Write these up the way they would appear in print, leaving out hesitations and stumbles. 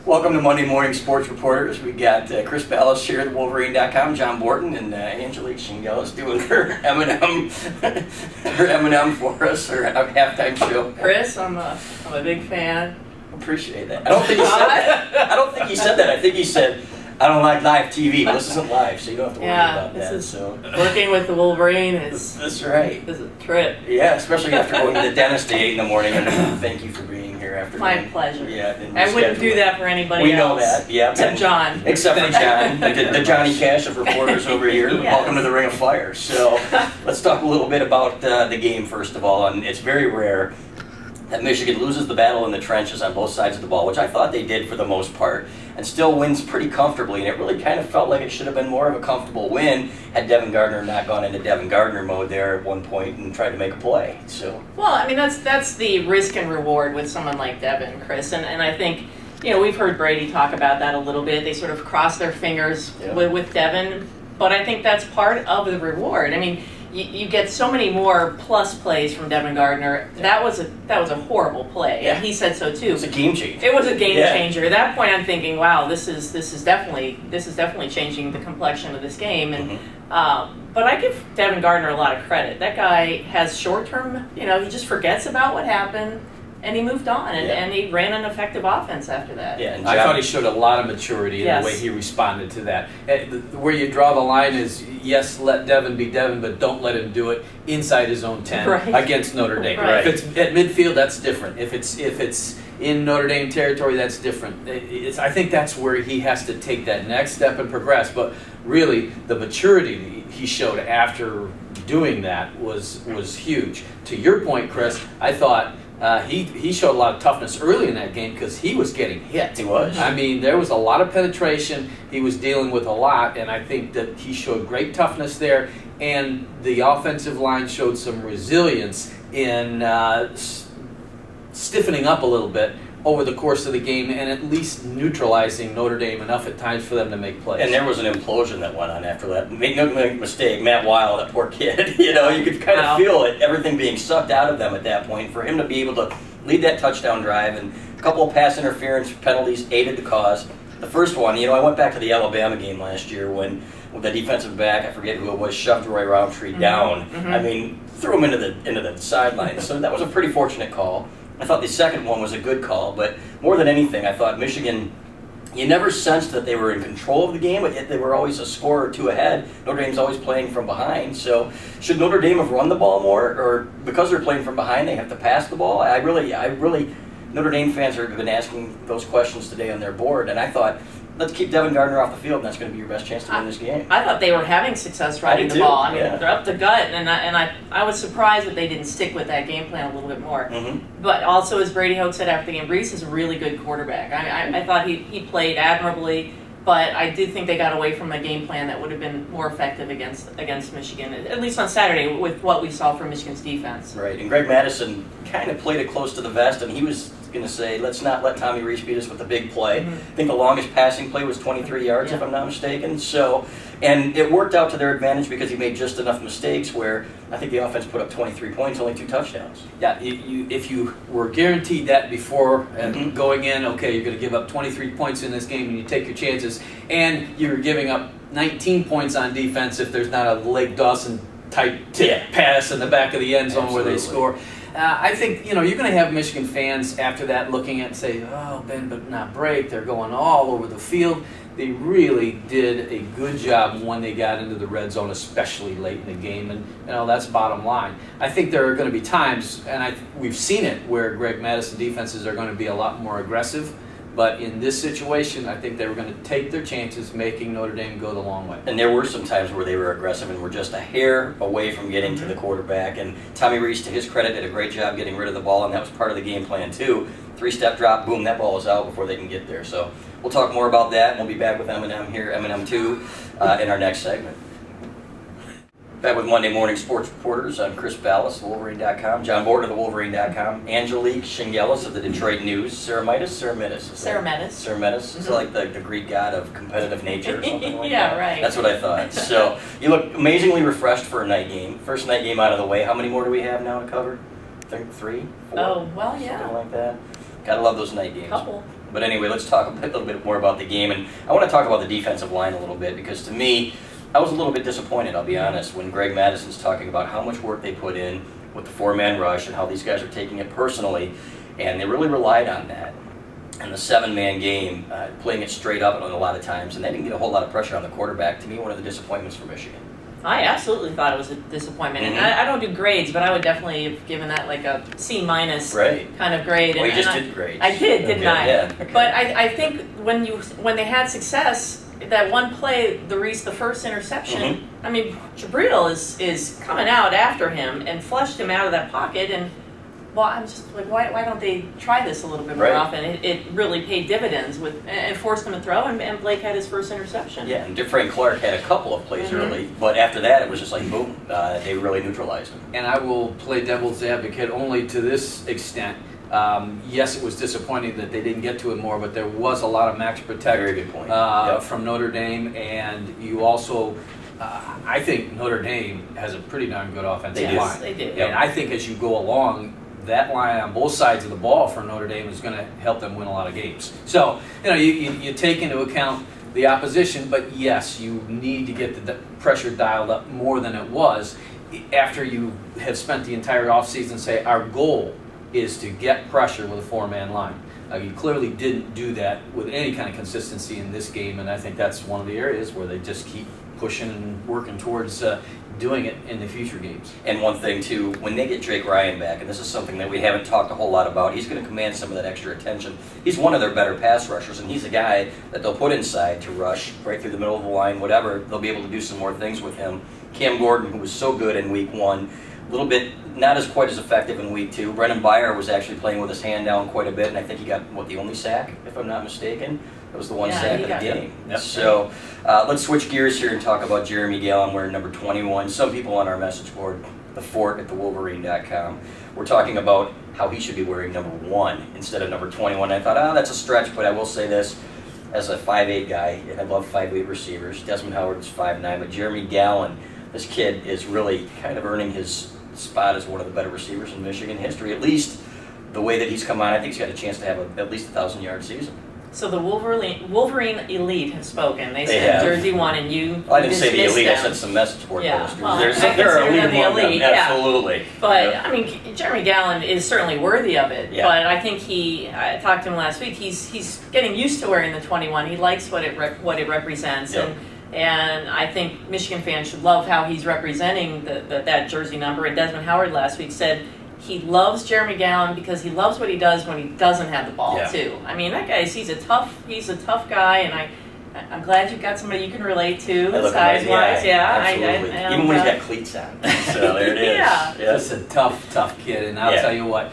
Welcome to Monday Morning Sports Reporters. We got Chris Balas here at TheWolverine.com, John Borton, and Angelique Chengelis doing her M&M for us, her halftime show. Chris, I'm a big fan. Appreciate that. I don't think he said that. I don't think he said that. I think he said, I don't like live TV, but this isn't live, so you don't have to worry about that. So working with the Wolverine is that's right. Is a trip. Yeah, especially after going to the dentist at 8 in the morning. And thank you for being here after. My pleasure. Yeah, I wouldn't do that for anybody else. We know that. Yeah, except John. Except for John, the Johnny Cash of reporters over here. Yes. Welcome to the Ring of Fire. So let's talk a little bit about the game first of all. And it's very rare that Michigan loses the battle in the trenches on both sides of the ball, which I thought they did for the most part, and still wins pretty comfortably. And it really kind of felt like it should have been more of a comfortable win had Devin Gardner not gone into Devin Gardner mode there at one point and tried to make a play. So, well, I mean, that's the risk and reward with someone like Devin, Chris, and I think, you know, we've heard Brady talk about that a little bit. They sort of cross their fingers with Devin, but I think that's part of the reward. I mean, you get so many more plus plays from Devin Gardner. That was a horrible play, and he said so too. It was a game changer. It was a game changer. At that point, I'm thinking, wow, this is definitely changing the complexion of this game. And but I give Devin Gardner a lot of credit. That guy has short-term, you know, he just forgets about what happened, and he moved on, and he ran an effective offense after that. Yeah, and I thought he showed a lot of maturity in the way he responded to that. Where you draw the line is, yes, let Devin be Devin, but don't let him do it inside his own 10 against Notre Dame. Right. If it's at midfield, that's different. If it's in Notre Dame territory, that's different. I think that's where he has to take that next step and progress. But really, the maturity he showed after doing that was huge. To your point, Chris, I thought he showed a lot of toughness early in that game because he was getting hit. He was. I mean, there was a lot of penetration. He was dealing with a lot, and I think that he showed great toughness there. And the offensive line showed some resilience in stiffening up a little bit over the course of the game and at least neutralizing Notre Dame enough at times for them to make plays. And there was an implosion that went on after that. Make no mistake, Matt Weil, that poor kid, you know, you could kind of feel it, everything being sucked out of them at that point. For him to be able to lead that touchdown drive, and a couple of pass interference penalties aided the cause. The first one, you know, I went back to the Alabama game last year when the defensive back, I forget who it was, shoved Roy Roundtree down. I mean, threw him into the sideline. So that was a pretty fortunate call. I thought the second one was a good call, but more than anything, I thought Michigan, you never sensed that they were in control of the game, but yet they were always a score or two ahead. Notre Dame's always playing from behind. So should Notre Dame have run the ball more, or because they're playing from behind, they have to pass the ball? I really, Notre Dame fans have been asking those questions today on their board, and I thought, let's keep Devin Gardner off the field, and that's going to be your best chance to win this game. I thought they were having success running the ball. I mean, they're up the gut, and I was surprised that they didn't stick with that game plan a little bit more. But also, as Brady Hoke said after the game, Brees is a really good quarterback. I thought he played admirably, but I did think they got away from a game plan that would have been more effective against Michigan, at least on Saturday, with what we saw from Michigan's defense. Right, and Greg Madison kind of played it close to the vest, and he was going to say, let's not let Tommy Rees beat us with the big play. I think the longest passing play was 23 yards, if I'm not mistaken. So, and it worked out to their advantage because he made just enough mistakes where I think the offense put up 23 points, only 2 touchdowns. Yeah, if you were guaranteed that before going in, okay, you're going to give up 23 points in this game and you take your chances, and you're giving up 19 points on defense if there's not a Lake Dawson type tip pass in the back of the end zone where they score. I think, you know, you're going to have Michigan fans after that looking at and say, oh, bend but not break. They're going all over the field. They really did a good job when they got into the red zone, especially late in the game, and you know that's bottom line. I think there are going to be times, and we've seen it, where Greg Madison defenses are going to be a lot more aggressive. But in this situation, I think they were going to take their chances, making Notre Dame go the long way. And there were some times where they were aggressive and were just a hair away from getting to the quarterback. And Tommy Rees, to his credit, did a great job getting rid of the ball, and that was part of the game plan too. 3-step drop, boom, that ball is out before they can get there. So we'll talk more about that, and we'll be back with M&M here, M&M 2, in our next segment. Back with Monday Morning Sports Reporters. I'm Chris Balas, TheWolverine.com. John Borton of TheWolverine.com. Angelique Chengelis of the Detroit News. Ceramides? Ceramides. Is it like the Greek god of competitive nature or something like that? Yeah, right. That's what I thought. So you look amazingly refreshed for a night game. First night game out of the way. How many more do we have now to cover? I think 3, 4? Oh, well, yeah. Something like that. Gotta love those night games. Couple. But anyway, let's talk a little bit more about the game, and I want to talk about the defensive line a little bit, because to me, I was a little bit disappointed, I'll be honest, when Greg Madison's talking about how much work they put in with the 4-man rush and how these guys are taking it personally, and they really relied on that. And the 7-man game, playing it straight up a lot of times, and they didn't get a whole lot of pressure on the quarterback. To me, one of the disappointments for Michigan. I absolutely thought it was a disappointment, and I don't do grades, but I would definitely have given that like a C- kind of grade. Well, and, you just did grades. I did, didn't I? Yeah. Okay. But I think when they had success, that one play, the first interception. I mean, Jabril is coming out after him and flushed him out of that pocket, and well, I'm just like, why don't they try this a little bit more often? It really paid dividends and forced him to throw, and Blake had his first interception. Yeah, and Frank Clark had a couple of plays early, but after that it was just like, boom, they really neutralized him. And I will play devil's advocate only to this extent. Yes, it was disappointing that they didn't get to it more, but there was a lot of max protect. Very good point. From Notre Dame, and you also, I think Notre Dame has a pretty darn good offensive line. They do. And I think as you go along, that line on both sides of the ball for Notre Dame is going to help them win a lot of games. So, you take into account the opposition, but yes, you need to get the pressure dialed up more than it was after you have spent the entire offseason say our goal is to get pressure with a 4-man line. You clearly didn't do that with any kind of consistency in this game, and I think that's one of the areas where they just keep pushing and working towards doing it in the future games. And one thing too, when they get Jake Ryan back, and this is something that we haven't talked a whole lot about, he's going to command some of that extra attention. He's one of their better pass rushers, and he's a guy that they'll put inside to rush right through the middle of the line, whatever. They'll be able to do some more things with him. Cam Gordon, who was so good in week 1, a little bit not as quite as effective in week 2. Brennan Byer was actually playing with his hand down quite a bit, and I think he got, the only sack, if I'm not mistaken. That was the one sack of the game. Yep. So let's switch gears here and talk about Jeremy Gallon wearing number 21. Some people on our message board, the fort at TheWolverine.com, were talking about how he should be wearing number 1 instead of number 21. I thought, that's a stretch, but I will say this. As a 5'8" guy, and I love 5'8" receivers, Desmond Howard is 5'9", but Jeremy Gallon, this kid is really kind of earning his spot as one of the better receivers in Michigan history. At least the way that he's come on, I think he's got a chance to have at least a 1,000-yard season. So the Wolverine Elite have spoken. They said Jersey 1, and you I didn't say the Elite, them. I said some message board posters. Well, there are elite among them, absolutely. But, I mean, Jeremy Gallon is certainly worthy of it. But I think I talked to him last week, he's getting used to wearing the 21. He likes what it represents. And I think Michigan fans should love how he's representing that jersey number. And Desmond Howard last week said he loves Jeremy Gallon because he loves what he does when he doesn't have the ball too. I mean, that guy, he's a tough guy, and I'm glad you've got somebody you can relate to, size-wise. Absolutely. Even when he's got cleats on. So there it is. That's a tough kid, and I'll tell you what,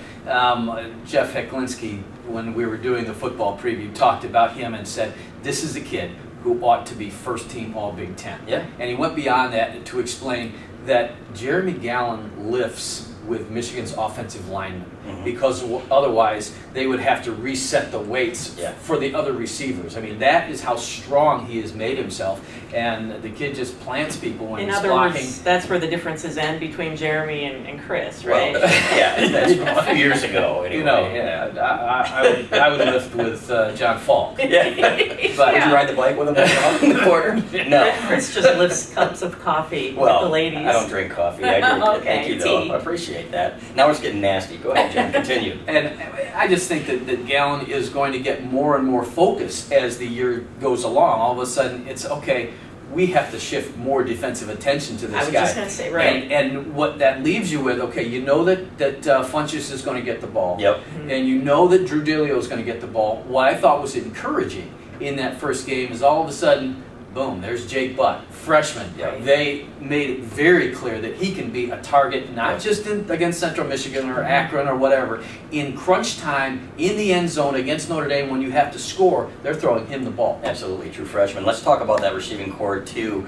Jeff Hecklinski, when we were doing the football preview, talked about him and said, this is a kid who ought to be first-team All-Big Ten. And he went beyond that to explain that Jeremy Gallon lifts with Michigan's offensive linemen because otherwise they would have to reset the weights for the other receivers. I mean, that is how strong he has made himself, and the kid just plants people when he's blocking. In other words, that's where the differences end between Jeremy and Chris, right? Well, that's a few years ago. Anyway. I would lift with John Falk. But would you ride the bike with him in the corner? No. Chris just lifts cups of coffee with the ladies. I don't drink coffee. I drink Thank you, though. I appreciate that. Now it's getting nasty. Go ahead, Jim. Continue. And I just think that Gallon is going to get more and more focused as the year goes along. All of a sudden, it's okay. We have to shift more defensive attention to this guy. I was just going to say, right. And what that leaves you with, okay, you know that Funchess is going to get the ball. Yep. And you know that Drew Delio is going to get the ball. What I thought was encouraging in that first game is all of a sudden, boom, there's Jake Butt, freshman. They made it very clear that he can be a target, not just against Central Michigan or Akron or whatever. In crunch time, in the end zone against Notre Dame, when you have to score, they're throwing him the ball. Absolutely, true freshman. Let's talk about that receiving core, too,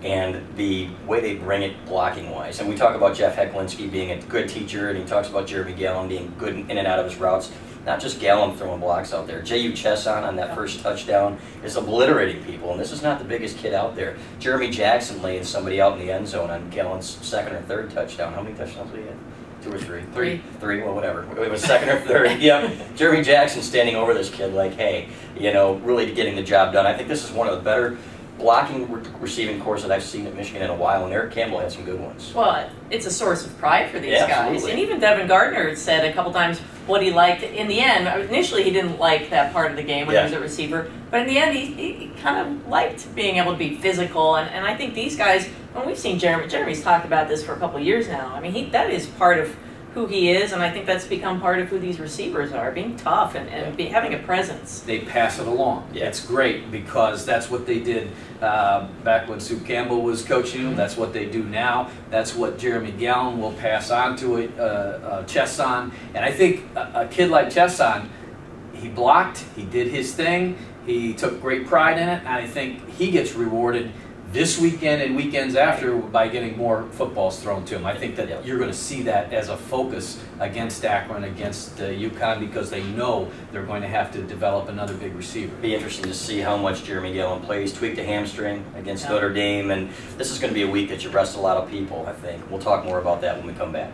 and the way they bring it blocking-wise. And we talk about Jeff Hecklinski being a good teacher, and he talks about Jeremy Gallon being good in and out of his routes. Not just Gallon throwing blocks out there. J.U. Chesson on that first touchdown is obliterating people, and this is not the biggest kid out there. Jeremy Jackson laying somebody out in the end zone on Gallon's second or third touchdown. How many touchdowns did he have? 2 or 3? Three. Well, whatever. It was second or third. Yep. Jeremy Jackson standing over this kid like, hey, really getting the job done. I think this is one of the better blocking receiving cores that I've seen at Michigan in a while, and Eric Campbell had some good ones. Well, it's a source of pride for these guys. Absolutely. And even Devin Gardner said a couple times what he liked. In the end, initially he didn't like that part of the game when he was a receiver, but in the end he kind of liked being able to be physical. And I think these guys, when we've seen Jeremy's talked about this for a couple of years now, I mean, that is part of who he is, and I think that's become part of who these receivers are, being tough and having a presence. They pass it along. Yeah. It's great because that's what they did back when Sue Campbell was coaching them. That's what they do now. That's what Jeremy Gallen will pass on to Chesson. And I think a kid like Chesson, he blocked, he did his thing, he took great pride in it, and I think he gets rewarded this weekend and weekends after by getting more footballs thrown to him. I think that you're going to see that as a focus against Akron, against UConn, because they know they're going to have to develop another big receiver. It'll be interesting to see how much Jeremy Gallen plays. Tweaked a hamstring against Notre Dame, and this is going to be a week that you rest a lot of people, I think. We'll talk more about that when we come back.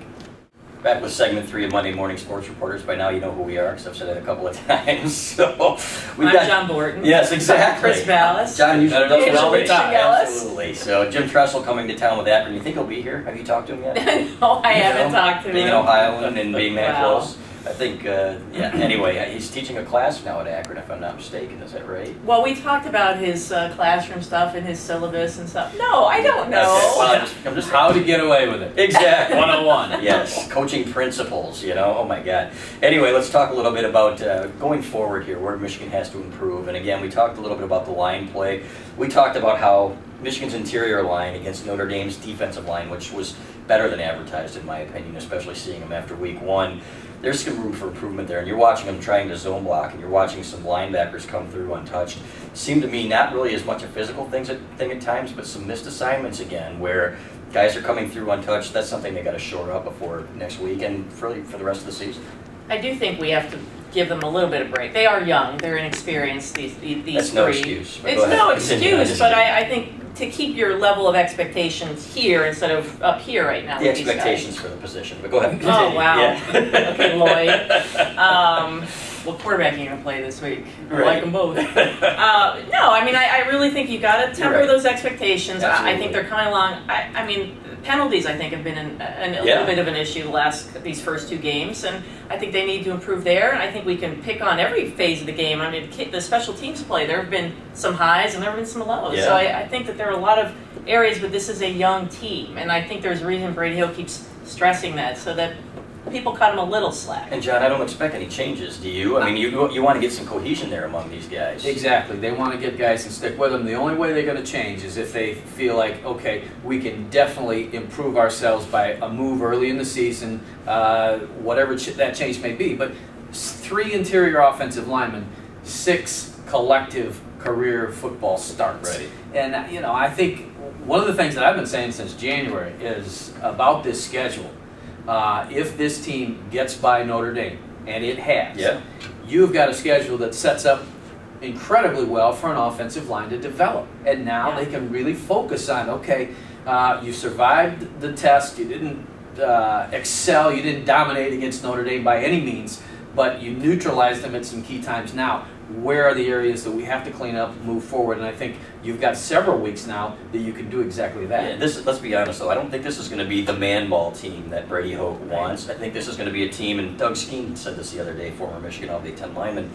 Back with segment 3 of Monday Morning Sports Reporters. By now you know who we are, because I've said it a couple of times. So I'm John Borton. Yes, exactly. Chris Balas. John, you should know Angelique Chengelis. Absolutely. So Jim Tressel coming to town with Akron. You think he'll be here? Have you talked to him yet? No, I haven't talked to him. Being an Ohioan and being that close. I think, anyway, he's teaching a class now at Akron, if I'm not mistaken. Is that right? Well, we talked about his classroom stuff and his syllabus and stuff. No, I don't know. Okay. Well, I'm just how to get away with it. Exactly. 101. Yes, coaching principles, Oh my God. Anyway, let's talk a little bit about going forward here, where Michigan has to improve. And again, we talked a little bit about the line play. We talked about how Michigan's interior line against Notre Dame's defensive line, which was better than advertised in my opinion, especially seeing them after week 1. There's some room for improvement there, and you're watching them trying to zone block, and you're watching some linebackers come through untouched. Seemed to me not really as much a physical thing at times, but some missed assignments again, where guys are coming through untouched. That's something they got to shore up before next week and for the rest of the season. I do think we have to give them a little bit of break. They are young, they're inexperienced, these That's no excuse. It's no excuse, but I think to keep your level of expectations here instead of up here right now. The expectations for the position, but go ahead and continue. Oh, wow. Yeah. Okay, Lloyd. What quarterback are you going to play this week? I like them both. No, I mean, I really think you got to temper those expectations. I think they're coming along. I mean, penalties, I think, have been a little bit of an issue these first 2 games, and I think they need to improve there. And I think we can pick on every phase of the game. I mean, the special teams play, there have been some highs and there have been some lows. Yeah. So I think that there are a lot of areas, but this is a young team, and I think there's a reason Brady Hill keeps stressing that, so that people cut him a little slack. And John, I don't expect any changes, do you? I mean, you want to get some cohesion there among these guys. Exactly. They want to get guys and stick with them. The only way they're going to change is if they feel like, okay, we can definitely improve ourselves by a move early in the season, whatever that change may be. But 3 interior offensive linemen, 6 collective career football starts. Right. And, I think one of the things that I've been saying since January is about this schedule. If this team gets by Notre Dame, and it has, you've got a schedule that sets up incredibly well for an offensive line to develop. And now they can really focus on, okay, you survived the test, you didn't excel, you didn't dominate against Notre Dame by any means, but you neutralized them at some key times. Now, where are the areas that we have to clean up, move forward? And I think you've got several weeks now that you can do exactly that. Yeah, let's be honest though, I don't think this is going to be the man ball team that Brady Hoke wants. I think this is going to be a team, and Doug Skeen said this the other day, former Michigan All Big Ten lineman,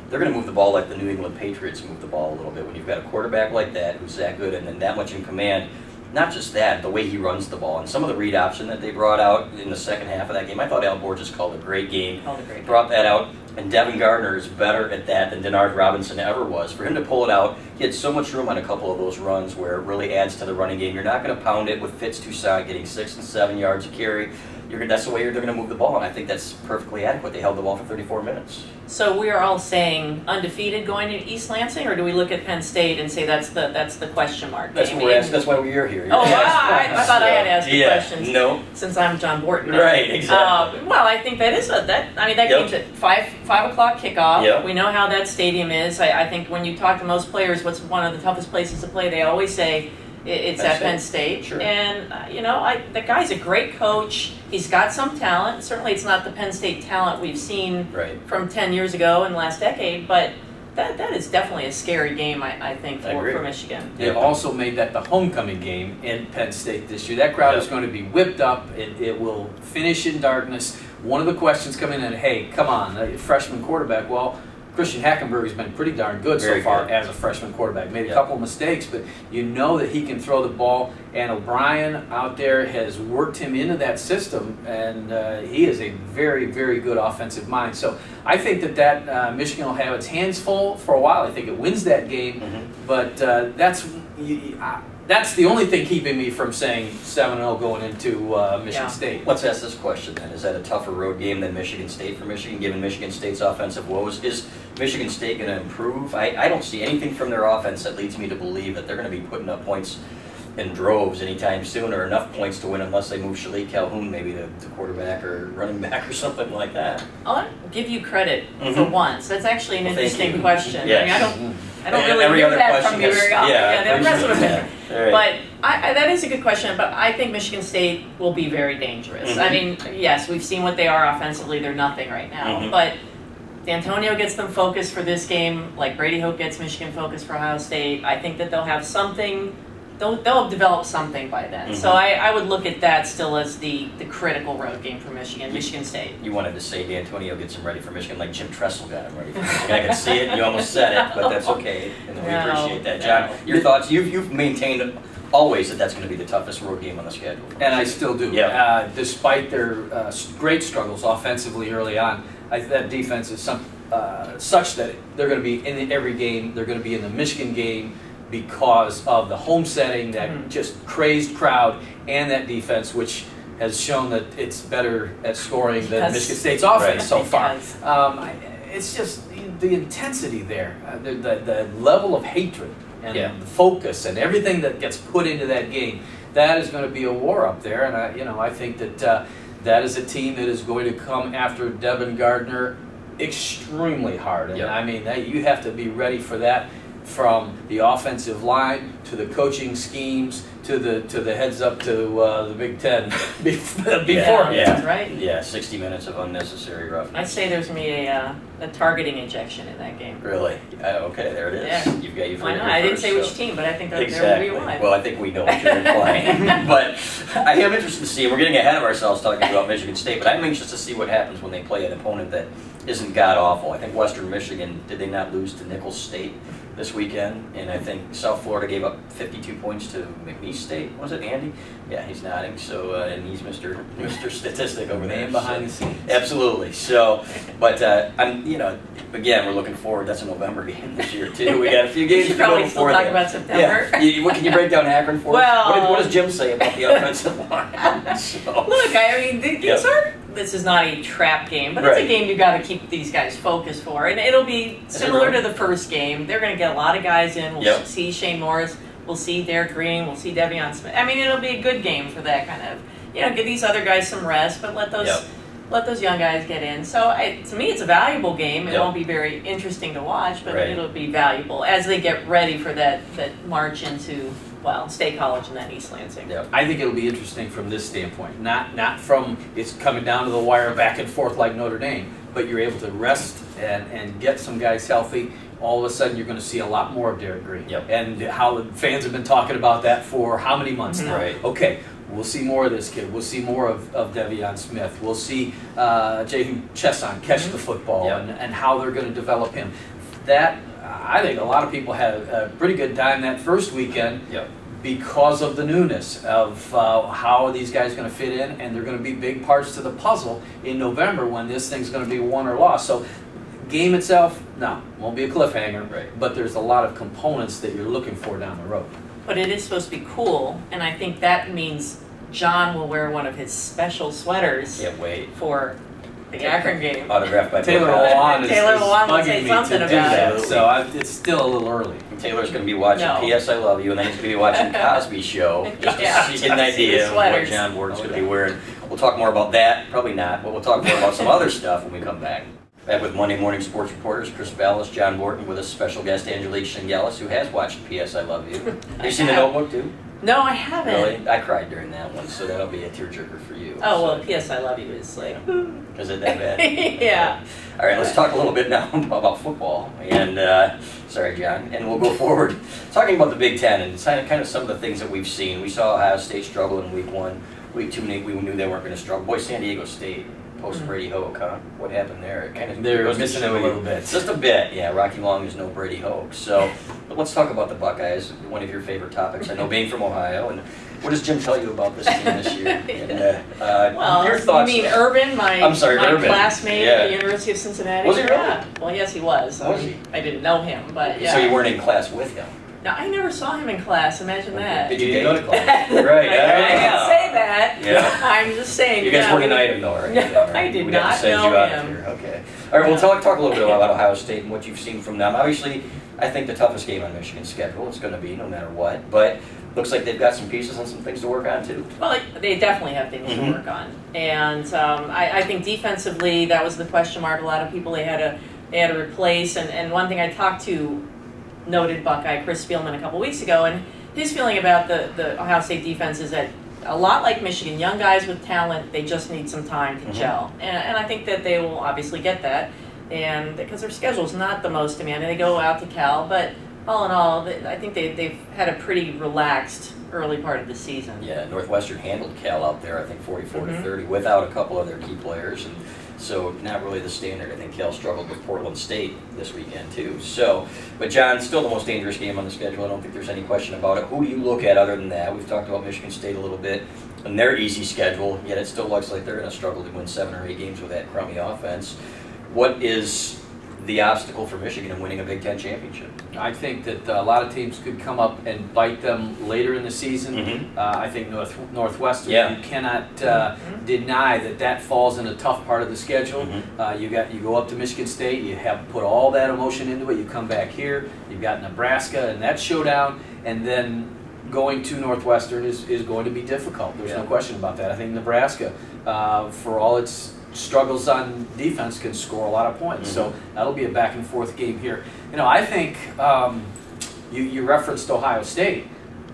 they're going to move the ball like the New England Patriots move the ball a little bit. When you've got a quarterback like that who's that good and then that much in command, not just that, the way he runs the ball. And some of the read option that they brought out in the second half of that game, I thought Al Borges called a great game. Brought that out. And Devin Gardner is better at that than Denard Robinson ever was. For him to pull it out, he had so much room on a couple of those runs where it really adds to the running game. You're not going to pound it with Fitz Toussaint getting 6 and 7 yards a carry. That's the way they're going to move the ball, and I think that's perfectly adequate. They held the ball for 34 minutes. So we are all saying undefeated going to East Lansing, or do we look at Penn State and say that's the question mark? That's what we're asking. That's why we're here. Oh, wow. I thought I had to ask the questions. No. Since I'm John Borton. Right, exactly. Well, I think that game's at 5 o'clock kickoff. Yep. We know how that stadium is. I think when you talk to most players, what's one of the toughest places to play, they always say It's at Penn State. Sure. And, the guy's a great coach. He's got some talent. Certainly it's not the Penn State talent we've seen from 10 years ago and last decade, but that is definitely a scary game, I think, for Michigan. They've also made that the homecoming game in Penn State this year. That crowd is going to be whipped up. It will finish in darkness. One of the questions coming in, hey, come on, a freshman quarterback. Well, Christian Hackenberg's been pretty darn good so far as a freshman quarterback. Made a couple of mistakes, but you know that he can throw the ball. And O'Brien out there has worked him into that system, and he is a very, very good offensive mind. So I think that Michigan will have its hands full for a while. I think it wins that game, but that's the only thing keeping me from saying 7-0 going into Michigan State. Let's ask this question then. Is that a tougher road game than Michigan State for Michigan, given Michigan State's offensive woes? Is Michigan State going to improve? I don't see anything from their offense that leads me to believe that they're going to be putting up points in droves anytime soon, or enough points to win, unless they move Shalik Calhoun maybe to quarterback or running back or something like that. I'll give you credit for once. That's actually an interesting question. Yes. I don't really hear that from you very often. That's what I'm But that is a good question, but I think Michigan State will be very dangerous. I mean, yes, we've seen what they are offensively. They're nothing right now. But D'Antonio gets them focused for this game, like Brady Hoke gets Michigan focused for Ohio State. I think that they'll have something. They'll have developed something by then. So I would look at that still as the critical road game for Michigan State. You wanted to say D'Antonio gets him ready for Michigan like Jim Tressel got him ready for Michigan. I can see it. You almost said it, but that's okay. And we appreciate that. John, your thoughts? You've maintained always that that's going to be the toughest road game on the schedule. And I still do. Despite their great struggles offensively early on, that defense is such that they're going to be in every game. They're going to be in the Michigan game, because of the home setting, that just crazy crowd, and that defense, which has shown that it's better at scoring than Michigan State's offense so far. It's just the intensity there, the level of hatred and the focus and everything that gets put into that game. That is going to be a war up there, and I think that that is a team that is going to come after Devin Gardner extremely hard, and I mean you have to be ready for that. From the offensive line to the coaching schemes to the heads up to the Big Ten before. That's right. Yeah, 60 minutes of unnecessary roughness. I'd say there's going to be a targeting injection in that game. Really? Okay, there it is. Yeah. You've I know. I didn't say which team, but I think there will be one. Well, I think we know what you're implying. But I am interested to see. We're getting ahead of ourselves talking about Michigan State, but I'm anxious to see what happens when they play an opponent that isn't god awful. I think Western Michigan, did they not lose to Nicholls State this weekend? And I think South Florida gave up 52 points to McNeese State. Was it Andy? Yeah, he's nodding. So and he's Mr. Statistic over there. Man behind the scenes. Absolutely. So, but I'm again, we're looking forward. That's a November game this year too. We got a few games to go probably still talk about September. Yeah. Can you break down Akron for us? What does Jim say about the offensive line? Look, I mean, these are. This is not a trap game, but it's a game you got to keep these guys focused for, and it'll be similar to the first game. They're going to get a lot of guys in. We'll see Shane Morris. We'll see Derek Green. We'll see Devion Smith. I mean, it'll be a good game for that kind of. Give these other guys some rest, but let those young guys get in. So to me, it's a valuable game. It won't be very interesting to watch, but it'll be valuable as they get ready for that march into. Well, State College and then East Lansing. I think it'll be interesting from this standpoint, not from it's coming down to the wire back and forth like Notre Dame, but you're able to rest and get some guys healthy. All of a sudden, you're going to see a lot more of Derek Green. And how the fans have been talking about that for how many months now? Okay, we'll see more of this kid. We'll see more of Devion Smith. We'll see Jehu Chesson catch the football and how they're going to develop him. That I think a lot of people had a pretty good time that first weekend because of the newness of how are these guys going to fit in, and they're going to be big parts to the puzzle in November when this thing's going to be won or lost. So game itself, no, won't be a cliffhanger, but there's a lot of components that you're looking for down the road. But it is supposed to be cool, and I think that means John will wear one of his special sweaters for the Akron game. Autographed by Taylor Lewan is bugging me to do that. So it's still a little early. Taylor's going to be watching P.S. I Love You, and then he's going to be watching Cosby Show, just to get an idea of what John Borton's going to be wearing. We'll talk more about that, probably not, but we'll talk more about some other stuff when we come back. Back with Monday Morning Sports Reporters, Chris Balas, John Borton, with a special guest, Angelique Chengelis, who has watched P.S. I Love You. Have you seen The Notebook, too? No, I haven't. Really? I cried during that one, so that'll be a tearjerker for you. Oh, well, P.S. I Love You is like... Is it that bad? Yeah. All right, let's talk a little bit now about football. And, sorry, John, and we'll go forward. Talking about the Big Ten and kind of some of the things that we've seen. We saw Ohio State struggle in week 1. Week 2, we knew they weren't going to struggle. Boy, San Diego State, post-Brady Hoke, huh? What happened there? It kind of They're missing it a little bit. Just a bit, yeah. Rocky Long is no Brady Hoke. So, but let's talk about the Buckeyes, one of your favorite topics. I know being from Ohio, and what does Jim tell you about this team this year? And, well, your thoughts? You mean Urban, my Urban. Classmate at the University of Cincinnati? Was he really? Yeah. Well, yes, he was. Was he? I didn't know him, but yeah. So you weren't in class with him? No, I never saw him in class. Imagine that. Did you go to class? Right. I didn't say that. Yeah. I'm just saying. You guys weren't an item, though, right? No, I did not know him. Okay. All right. Well, talk a little bit about Ohio State and what you've seen from them. Obviously, I think the toughest game on Michigan's schedule is going to be, no matter what. But looks like they've got some pieces and some things to work on too. Well, they definitely have things to work on, and I think defensively that was the question mark. A lot of people they had to replace, and one thing I talked to noted Buckeye Chris Spielman a couple weeks ago, and his feeling about the Ohio State defense is that a lot like Michigan, young guys with talent, they just need some time to gel, and I think that they will obviously get that, and because their schedule's not the most demanding, they go out to Cal, but all in all, I think they've had a pretty relaxed early part of the season. Yeah, Northwestern handled Cal out there, I think 44-30, without a couple of their key players, and so not really the standard. I think Cal struggled with Portland State this weekend too. So, but John, still the most dangerous game on the schedule. I don't think there's any question about it. Who do you look at other than that? We've talked about Michigan State a little bit and their easy schedule, yet it still looks like they're going to struggle to win 7 or 8 games with that crummy offense. What is the obstacle for Michigan in winning a Big Ten championship? I think that a lot of teams could come up and bite them later in the season. I think Northwestern, you cannot deny that falls in a tough part of the schedule. You go up to Michigan State, you have put all that emotion into it. You come back here, you've got Nebraska, and that showdown, and then going to Northwestern is going to be difficult. There's no question about that. I think Nebraska, for all its struggles on defense, can score a lot of points. So that'll be a back and forth game here. You know, I think you referenced Ohio State.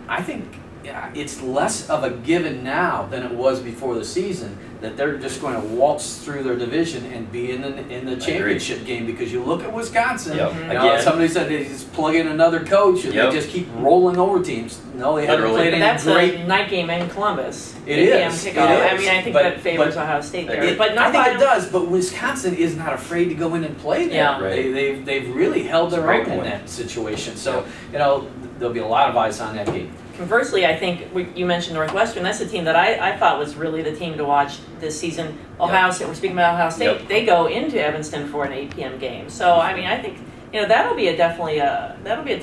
I think it's less of a given now than it was before the season that they're just going to waltz through their division and be in the championship game, because you look at Wisconsin. Somebody said they just plug in another coach and they just keep rolling over teams. No, they haven't played any That's great. a night game in Columbus. It is. I mean, I think that favors Ohio State there. But I think it does. But Wisconsin is not afraid to go in and play there. Yeah. They've really held their own in that situation. So you know, there'll be a lot of eyes on that game. Conversely, I think you mentioned Northwestern. That's the team that I thought was really the team to watch this season. Ohio State. We're speaking about Ohio State. They go into Evanston for an 8 p.m. game. So I mean, I think that'll be a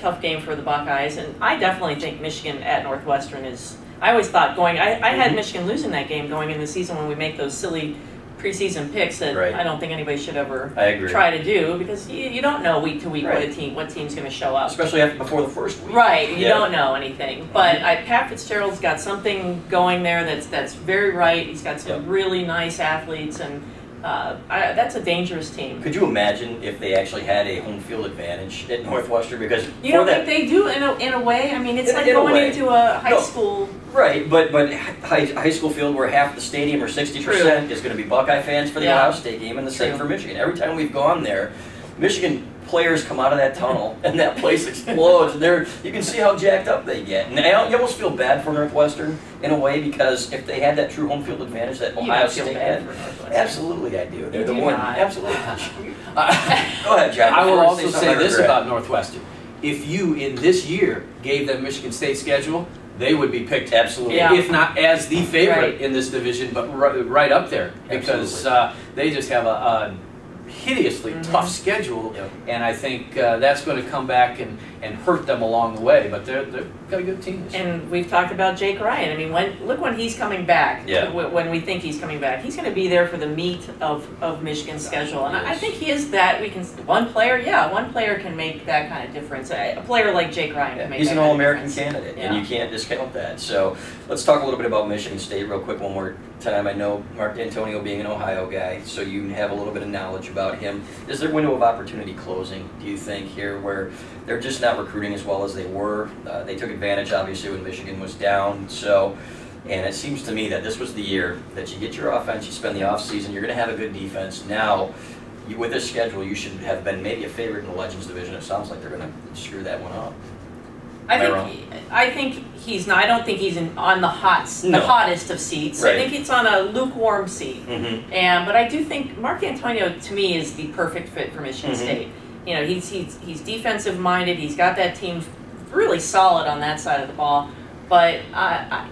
tough game for the Buckeyes. And I definitely think Michigan at Northwestern is. I always thought I had Michigan losing that game going into the season when we make those silly preseason picks that I don't think anybody should ever try to do, because you don't know week to week what team's going to show up. Especially before the first week. Right, you don't know anything. But Pat Fitzgerald's got something going there that's very right. He's got some really nice athletes, and that's a dangerous team. Could you imagine if they actually had a home field advantage at Northwestern? Because you don't think they do in a way? I mean, it's like going into a high school. Right, but high school field where half the stadium, or 60%, is going to be Buckeye fans for the Ohio State game, and the same for Michigan. Every time we've gone there, Michigan players come out of that tunnel and that place explodes, and you can see how jacked up they get. And you almost feel bad for Northwestern in a way, because if they had that true home field advantage that Ohio State had, absolutely I do. They're the one. Absolutely. Go ahead, John. I will also say this about Northwestern: if you in this year gave them Michigan State schedule, they would be picked if not as the favorite in this division, but right up there, because they just have a hideously tough schedule, and I think that's going to come back and hurt them along the way. But they've got a good team. And we've talked about Jake Ryan. I mean, look when he's coming back. When we think he's coming back, he's going to be there for the meat of Michigan's schedule. And I think he is that. One player can make that kind of difference. A player like Jake Ryan can make. He's an All-American candidate, and you can't discount that. So let's talk a little bit about Michigan State real quick. One more time. I know Mark D'Antonio being an Ohio guy, so you have a little bit of knowledge about him. Is there a window of opportunity closing, do you think, here, where they're just not recruiting as well as they were? They took advantage, obviously, when Michigan was down. And it seems to me that this was the year that you get your offense, you spend the offseason, you're going to have a good defense. Now, with this schedule, you should have been maybe a favorite in the Legends division. It sounds like they're going to screw that one up. I think he's not. I don't think he's on the hottest of seats. Right. I think it's on a lukewarm seat. But I do think Mark D'Antonio, to me, is the perfect fit for Michigan State. You know, he's defensive minded. He's got that team really solid on that side of the ball. But I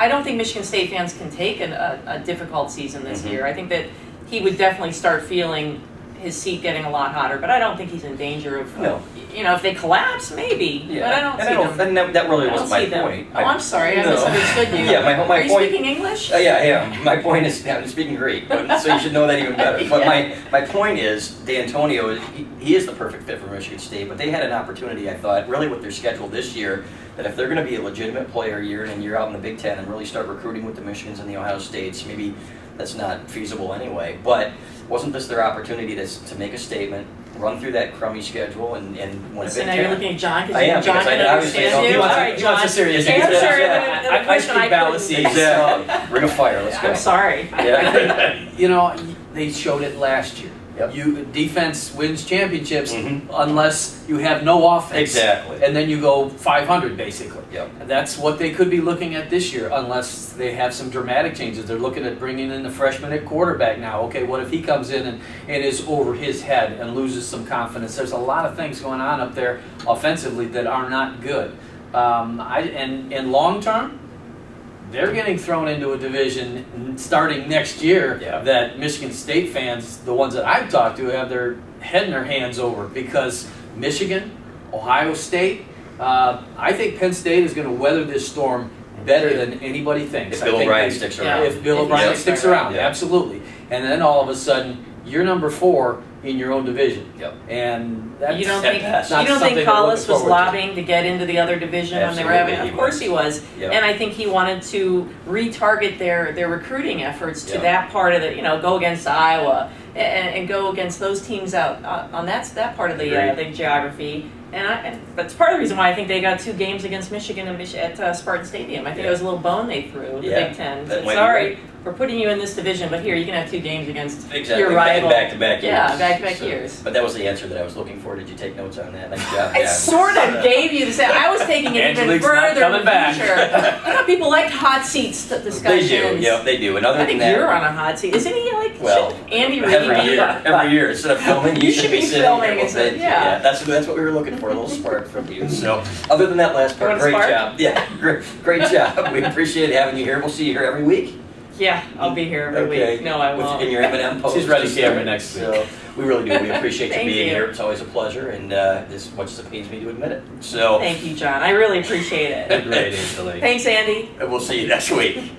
don't think Michigan State fans can take a difficult season this year. I think that he would definitely start feeling his seat getting a lot hotter, but I don't think he's in danger of, if they collapse, maybe. Yeah. But I don't see them. That really wasn't my point. Oh, I'm sorry, I misunderstood you. Yeah, my Are you point. Speaking English? Yeah, I am. My point is, I'm speaking Greek, so you should know that even better. But my point is, D'Antonio, he is the perfect fit for Michigan State, but they had an opportunity, I thought, really with their schedule this year, that if they're going to be a legitimate player year in and year out in the Big Ten and really start recruiting with the Michigans and the Ohio States, maybe that's not feasible anyway. But wasn't this their opportunity to make a statement, run through that crummy schedule, and win a Big Ten? So now you're looking at John, I am, John can understand you. All right, John. He wants a serious answer. I speak Balas. Ring of fire, let's go. I'm sorry. Yeah. They showed it last year. Yep. Defense wins championships unless you have no offense. Exactly. And then you go 500 basically. Yep. And that's what they could be looking at this year unless they have some dramatic changes. They're looking at bringing in the freshman at quarterback now. Okay, what if he comes in and is over his head and loses some confidence? There's a lot of things going on up there offensively that are not good. And long term, they're getting thrown into a division starting next year that Michigan State fans, the ones that I've talked to, have their head in their hands over because Michigan, Ohio State, I think Penn State is going to weather this storm better than anybody thinks. If Bill O'Brien sticks around. If Bill O'Brien sticks around, absolutely. And then all of a sudden, you're number 4 in your own division. And that's you don't think Balas was lobbying to get into the other division when they were having? Of course he was. And I think he wanted to retarget their recruiting efforts to that part of the, go against Iowa and go against those teams out on that part of the geography. And that's part of the reason why I think they got 2 games against Michigan at Spartan Stadium. I think it was a little bone they threw, the Big Ten. Said, sorry, we're putting you in this division, but here, you can have 2 games against your rival. Back-to-back years. Yeah, back-to-back years. But that was the answer that I was looking for. Did you take notes on that? Nice job, I sort of gave you the same. I was taking it even further in the future. People like hot seats discussions. They do, they do. And other I think than that, you're on a hot seat. Isn't he like Andy Reid? Every year. Instead of filming, you should be filming. That's what we were looking for, a little spark from you. So, other than that last part, great job. Yeah, great job. We appreciate having you here. We'll see you here every week. Yeah, I'll be here every week. No, I won't. In your M&M post. She's ready to see me next week. So, we really do. We appreciate you being here. It's always a pleasure, and as much as it pains me to admit it. So, thank you, John. I really appreciate it. Great, Angelique. Thanks, Andy. And we'll see you next week.